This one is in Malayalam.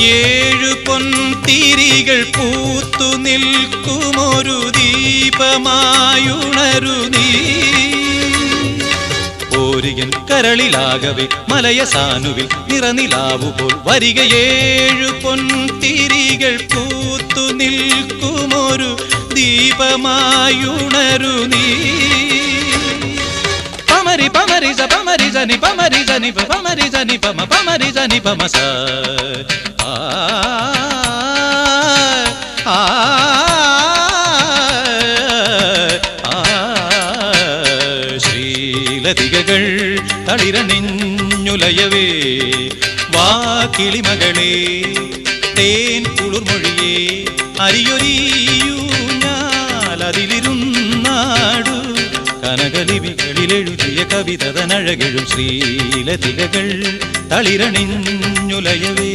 ഏഴു പൊൻതിരികൾ പൂത്തു നിൽക്കുമൊരു ദീപമായുണരു നീ. ഓരിയൻ കരളിലാകവെ മലയ സാനുവിൽ നിറനിലാവുപോൽ വരിക ഏഴു പൊൻതിരികൾ പൂത്തു നിൽക്കുമൊരു ദീപമായുണരു നീ. പമരി പമരി സ പമരി സനി പമരി സനി പമരി സനി പമ പമരി സനി പമ സ. ശ്രീലതികകൾ തളിരണിഞ്ഞുലയവേ വാ കിളിമകളെ തേൻ കുളിർമൊഴിയേ അരിയൊരിയൂഞ്ഞാലതിലിരുന്നാടു. കനകലിപികളിലെഴുതിയ കവിതതനഴകഴും ശ്രീലതികകൾ തളിരണിഞ്ഞുലയവേ.